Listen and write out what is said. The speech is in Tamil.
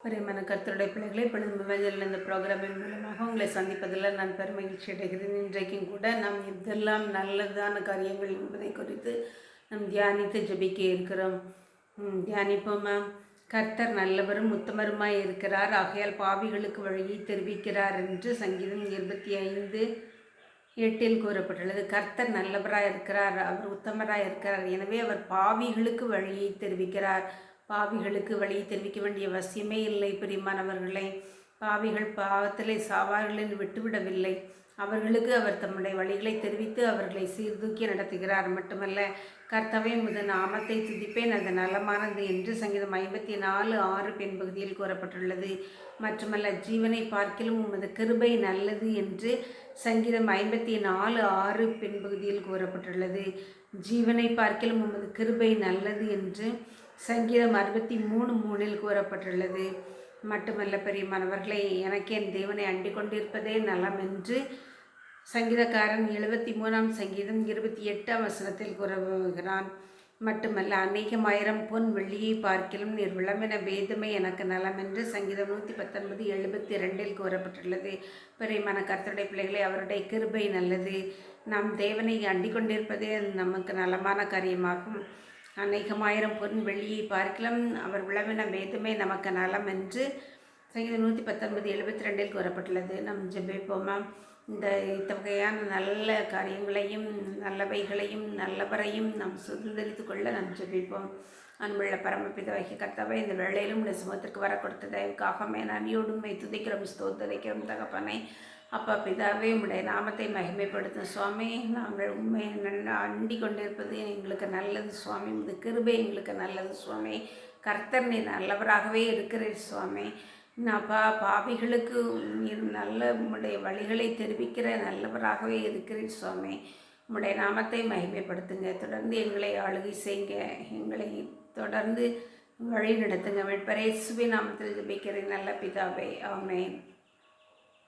பிரியமான கர்த்தருடைய பிள்ளைகளை இப்பொழுது மஞ்சள் இந்த ப்ரோக்ராமின் மூலமாக உங்களை சந்திப்பதில் நான் பெருமகிழ்ச்சி அடைகிறேன். இன்றைக்கும் கூட நாம் இதெல்லாம் நல்லதான காரியங்கள் என்பதை குறித்து நாம் தியானித்து ஜெபிக்க இருக்கிறோம். தியானிப்போமா? கர்த்தர் நல்லவரும் உத்தமருமாய் இருக்கிறார், ஆகையால் பாவிகளுக்கு வழியை தெரிவிக்கிறார் என்று சங்கீதம் 25:8 கூறப்பட்டுள்ளது. கர்த்தர் நல்லவராய் இருக்கிறார், அவர் உத்தமராய் இருக்கிறார், எனவே அவர் பாவிகளுக்கு வழியை தெரிவிக்கிறார். பாவிகளுக்கு வழியை தெரிவிக்க வேண்டிய அவசியமே இல்லை. பிரியமானவர்களை, பாவிகள் பாவத்திலே சாவார்கள் என்று விட்டுவிடவில்லை. அவர்களுக்கு அவர் தம்முடைய வழிகளை தெரிவித்து அவர்களை சீர்தூக்கி நடத்துகிறார். மட்டுமல்ல, கர்த்தாவே உமது நாமத்தை துதிப்பேன், அது நலமானது என்று சங்கீதம் 54:6 பின்பகுதியில் கூறப்பட்டுள்ளது. மட்டுமல்ல, ஜீவனை பார்க்கிலும் உமது கிருபை நல்லது என்று சங்கீதம் 54:6 பின்பகுதியில் கூறப்பட்டுள்ளது. ஜீவனை பார்க்கிலும் உமது கிருபை நல்லது என்று சங்கீதம் 63:3 கூறப்பட்டுள்ளது. மட்டுமல்ல பிரியமானவர்களை, எனக்கு என் தேவனை அண்டிக் கொண்டிருப்பதே நலம் என்று சங்கீதக்காரன் 73 சங்கீதம் 28 கூறுகிறான். மட்டுமல்ல, அநேகமாயிரம் பொன் வெள்ளியை பார்க்கிலும் நீர் விளம்பின வேதமை எனக்கு நலம் என்று சங்கீதம் 119:72 கூறப்பட்டுள்ளது. பிரியமான கர்த்தருடைய பிள்ளைகளை, அவருடைய கிருபை நல்லது. நாம் தேவனை அண்டிக் கொண்டிருப்பதே நமக்கு நலமான காரியமாகும். அநேகமாயிரம் பொன் வெள்ளியை பார்க்கலாம் அவர் விளம்பின வேதமே நமக்கு நலம் என்று சங்கீதம் 119:72 கூறப்பட்டுள்ளது. நம் ஜெபிப்போமா? இந்த இத்தகையான நல்ல காரியங்களையும் நல்லவைகளையும் நல்லவரையும் நாம் சுதந்திரித்து கொள்ள நாம் ஜெபிப்போம். அன்புள்ள பரமபிதாவாகிய கர்த்தாவே, இந்த வேளையிலும் இந்த சுமத்திற்கு வர கொடுத்த தயவுக்காக நன்றியோடும் துதிக்கிறோம், ஸ்தோத்திரிக்கிறோம் தகப்பனே. அப்பா பிதாவே, உம்முடைய நாமத்தை மகிமைப்படுத்தும் சுவாமி. நாங்கள் உண்மை அண்டி கொண்டிருப்பது எங்களுக்கு நல்லது சுவாமி. இந்த கிருபை எங்களுக்கு நல்லது சுவாமி. கர்த்தர் நீர் நல்லவராகவே இருக்கிறீர் சுவாமி. அப்பா, பாவிகளுக்கு நீர் நல்ல உம்முடைய வழிகளை தெரிவிக்கிற நல்லவராகவே இருக்கிறீர் சுவாமி. உம்முடைய நாமத்தை மகிமைப்படுத்துங்க. தொடர்ந்து எங்களை ஆளுகை செய்யுங்க. எங்களை தொடர்ந்து வழி நடத்துங்க. மீட்பர் இயேசுவின் நாமத்தில் ஜெபிக்கிறேன் நல்ல பிதாவே, ஆமென்.